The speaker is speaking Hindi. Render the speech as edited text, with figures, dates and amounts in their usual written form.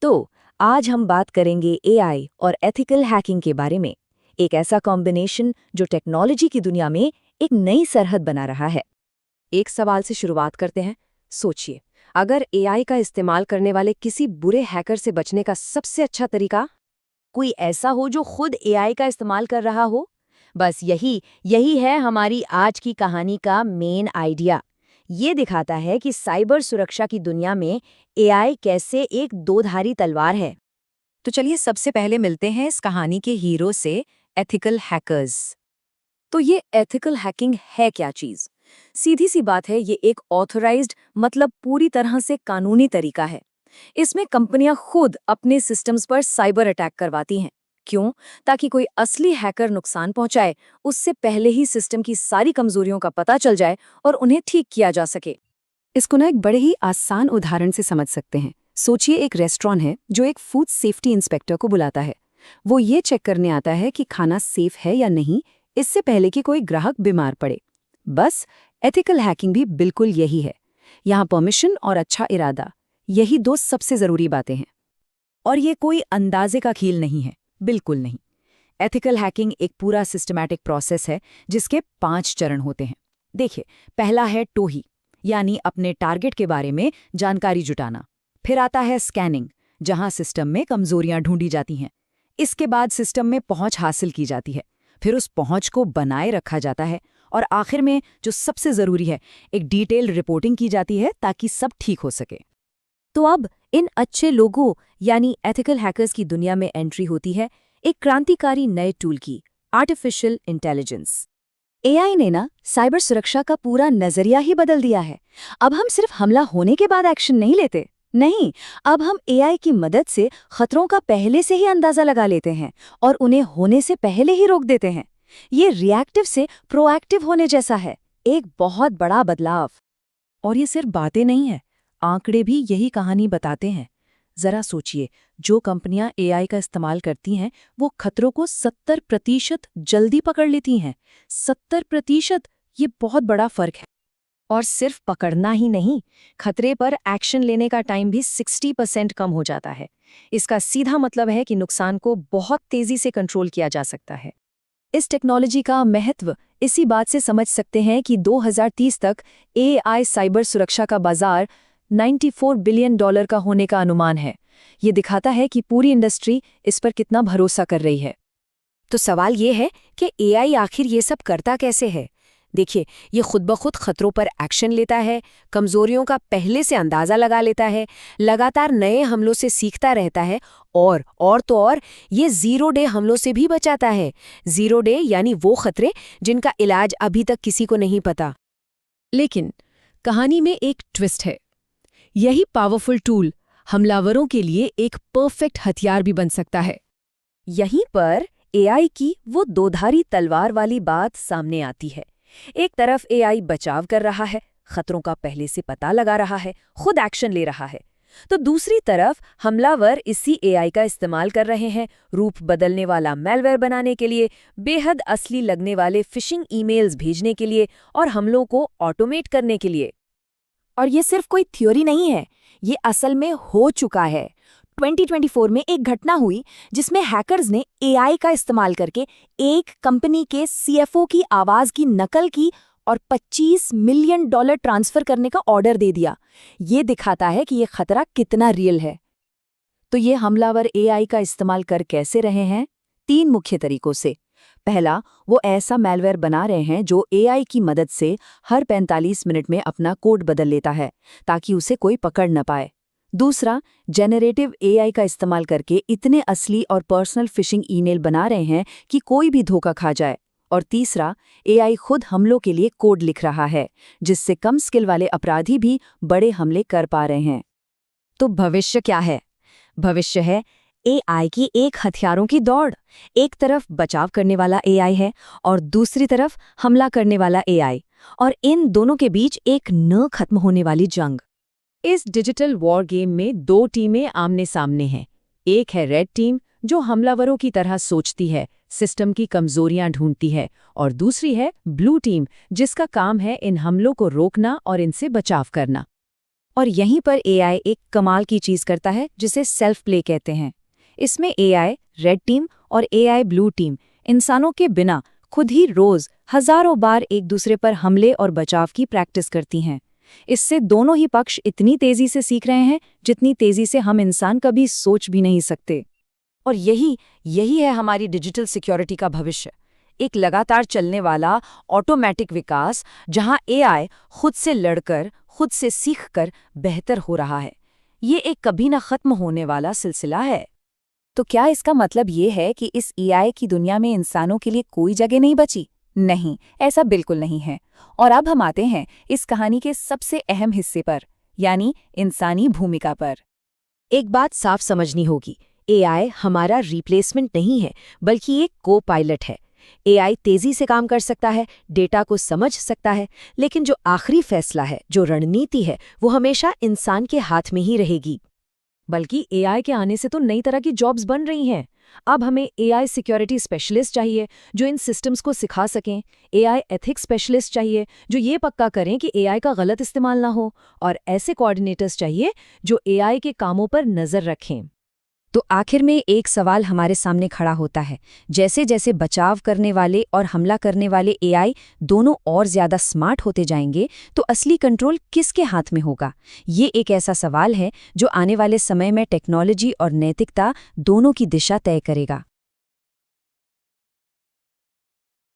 तो आज हम बात करेंगे एआई और एथिकल हैकिंग के बारे में। एक ऐसा कॉम्बिनेशन जो टेक्नोलॉजी की दुनिया में एक नई सरहद बना रहा है। एक सवाल से शुरुआत करते हैं। सोचिए, अगर एआई का इस्तेमाल करने वाले किसी बुरे हैकर से बचने का सबसे अच्छा तरीका। कोई ऐसा हो जो खुद एआई का इस्तेमाल कर रहा हो। बस यही है हमारी आज की कहानी का मेन आइडिया। ये दिखाता है कि साइबर सुरक्षा की दुनिया में एआई कैसे एक दोधारी तलवार है। तो चलिए सबसे पहले मिलते हैं इस कहानी के हीरो से, एथिकल हैकर्स। तो ये एथिकल हैकिंग है क्या चीज? सीधी सी बात है, ये एक ऑथराइज्ड मतलब पूरी तरह से कानूनी तरीका है। इसमें कंपनियां खुद अपने सिस्टम्स पर साइबर अटैक करवाती हैं। क्यों? ताकि कोई असली हैकर नुकसान पहुंचाए उससे पहले ही सिस्टम की सारी कमजोरियों का पता चल जाए और उन्हें ठीक किया जा सके। इसको ना एक बड़े ही आसान उदाहरण से समझ सकते हैं। सोचिए, एक रेस्टोरेंट है जो एक फूड सेफ्टी इंस्पेक्टर को बुलाता है। वो ये चेक करने आता है कि खाना सेफ है या नहीं, इससे पहले कि कोई ग्राहक बीमार पड़े। बस एथिकल हैकिंग भी बिल्कुल यही है। यहाँ परमिशन और अच्छा इरादा, यही दो सबसे जरूरी बातें हैं। और ये कोई अंदाजे का खेल नहीं है, बिल्कुल नहीं। एथिकल हैकिंग एक पूरा सिस्टमैटिक प्रोसेस है जिसके 5 चरण होते हैं। देखिए, पहला है टोही, यानी अपने टारगेट के बारे में जानकारी जुटाना। फिर आता है स्कैनिंग, जहां सिस्टम में कमजोरियां ढूंढी जाती हैं। इसके बाद सिस्टम में पहुंच हासिल की जाती है, फिर उस पहुंच को बनाए रखा जाता है, और आखिर में जो सबसे जरूरी है, एक डिटेल रिपोर्टिंग की जाती है ताकि सब ठीक हो सके। तो अब इन अच्छे लोगों यानी एथिकल हैकर्स की दुनिया में एंट्री होती है एक क्रांतिकारी नए टूल की, आर्टिफिशियल इंटेलिजेंस। एआई ने ना साइबर सुरक्षा का पूरा नजरिया ही बदल दिया है। अब हम सिर्फ हमला होने के बाद एक्शन नहीं लेते, नहीं, अब हम एआई की मदद से खतरों का पहले से ही अंदाजा लगा लेते हैं और उन्हें होने से पहले ही रोक देते हैं। ये रिएक्टिव से प्रोएक्टिव होने जैसा है, एक बहुत बड़ा बदलाव। और ये सिर्फ बातें नहीं है, आंकड़े भी यही कहानी बताते हैं। जरा सोचिए, जो कंपनियां एआई का इस्तेमाल करती हैं वो खतरों को 70% जल्दी पकड़ लेती हैं। 70%, ये बहुत बड़ा फर्क है। और सिर्फ पकड़ना ही नहीं, खतरे पर एक्शन लेने का टाइम भी 60% कम हो जाता है। इसका सीधा मतलब है कि नुकसान को बहुत तेजी से कंट्रोल किया जा सकता है। इस टेक्नोलॉजी का महत्व इसी बात से समझ सकते हैं कि 2030 तक एआई साइबर सुरक्षा का बाजार $94 बिलियन का होने का अनुमान है। ये दिखाता है कि पूरी इंडस्ट्री इस पर कितना भरोसा कर रही है। तो सवाल ये है कि एआई आखिर ये सब करता कैसे है? देखिए, ये खुद ब खुद खतरों पर एक्शन लेता है, कमजोरियों का पहले से अंदाजा लगा लेता है, लगातार नए हमलों से सीखता रहता है, और ये जीरो डे हमलों से भी बचाता है। जीरो डे यानी वो खतरे जिनका इलाज अभी तक किसी को नहीं पता। लेकिन कहानी में एक ट्विस्ट है। यही पावरफुल टूल हमलावरों के लिए एक परफेक्ट हथियार भी बन सकता है। यहीं पर एआई की वो दोधारी तलवार वाली बात सामने आती है। एक तरफ एआई बचाव कर रहा है, खतरों का पहले से पता लगा रहा है, खुद एक्शन ले रहा है, तो दूसरी तरफ हमलावर इसी एआई का इस्तेमाल कर रहे हैं रूप बदलने वाला मैलवेयर बनाने के लिए, बेहद असली लगने वाले फिशिंग ईमेल्स भेजने के लिए और हमलों को ऑटोमेट करने के लिए। और ये सिर्फ कोई थ्योरी नहीं है, ये असल में हो चुका है। 2024 में एक घटना हुई जिसमें हैकर्स ने एआई का इस्तेमाल करके एक कंपनी के सीएफओ की आवाज की नकल की और $25 मिलियन ट्रांसफर करने का ऑर्डर दे दिया। ये दिखाता है कि ये खतरा कितना रियल है। तो ये हमलावर एआई का इस्तेमाल कर कैसे रहे हैं? 3 मुख्य तरीकों से। पहला, वो ऐसा मैलवेयर बना रहे हैं जो एआई की मदद से हर 45 मिनट में अपना कोड बदल लेता है ताकि उसे कोई पकड़ न पाए। दूसरा, जेनरेटिव एआई का इस्तेमाल करके इतने असली और पर्सनल फिशिंग ईमेल बना रहे हैं कि कोई भी धोखा खा जाए। और तीसरा, एआई खुद हमलों के लिए कोड लिख रहा है जिससे कम स्किल वाले अपराधी भी बड़े हमले कर पा रहे हैं। तो भविष्य क्या है? भविष्य है एआई की एक हथियारों की दौड़। एक तरफ बचाव करने वाला एआई है और दूसरी तरफ हमला करने वाला एआई, और इन दोनों के बीच एक न खत्म होने वाली जंग। इस डिजिटल वॉर गेम में 2 टीमें आमने सामने हैं। एक है रेड टीम, जो हमलावरों की तरह सोचती है, सिस्टम की कमजोरियां ढूंढती है, और दूसरी है ब्लू टीम, जिसका काम है इन हमलों को रोकना और इनसे बचाव करना। और यहीं पर एआई एक कमाल की चीज करता है जिसे सेल्फ प्ले कहते हैं। इसमें एआई रेड टीम और एआई ब्लू टीम इंसानों के बिना खुद ही रोज हजारों बार एक दूसरे पर हमले और बचाव की प्रैक्टिस करती हैं। इससे दोनों ही पक्ष इतनी तेजी से सीख रहे हैं जितनी तेजी से हम इंसान कभी सोच भी नहीं सकते। और यही है हमारी डिजिटल सिक्योरिटी का भविष्य, एक लगातार चलने वाला ऑटोमेटिक विकास जहां एआई खुद से लड़कर, खुद से सीखकर बेहतर हो रहा है। ये एक कभी ना खत्म होने वाला सिलसिला है। तो क्या इसका मतलब ये है कि इस एआई की दुनिया में इंसानों के लिए कोई जगह नहीं बची? नहीं, ऐसा बिल्कुल नहीं है। और अब हम आते हैं इस कहानी के सबसे अहम हिस्से पर, यानी इंसानी भूमिका पर। एक बात साफ समझनी होगी, एआई हमारा रिप्लेसमेंट नहीं है, बल्कि एक को पायलट है। एआई तेजी से काम कर सकता है, डेटा को समझ सकता है, लेकिन जो आखिरी फैसला है, जो रणनीति है, वो हमेशा इंसान के हाथ में ही रहेगी। बल्कि एआई के आने से तो नई तरह की जॉब्स बन रही हैं। अब हमें एआई सिक्योरिटी स्पेशलिस्ट चाहिए जो इन सिस्टम्स को सिखा सकें, एआई एथिक्स स्पेशलिस्ट चाहिए जो ये पक्का करें कि एआई का गलत इस्तेमाल ना हो, और ऐसे कोऑर्डिनेटर्स चाहिए जो एआई के कामों पर नज़र रखें। तो आखिर में एक सवाल हमारे सामने खड़ा होता है, जैसे जैसे बचाव करने वाले और हमला करने वाले एआई दोनों और ज़्यादा स्मार्ट होते जाएंगे, तो असली कंट्रोल किसके हाथ में होगा? ये एक ऐसा सवाल है जो आने वाले समय में टेक्नोलॉजी और नैतिकता दोनों की दिशा तय करेगा।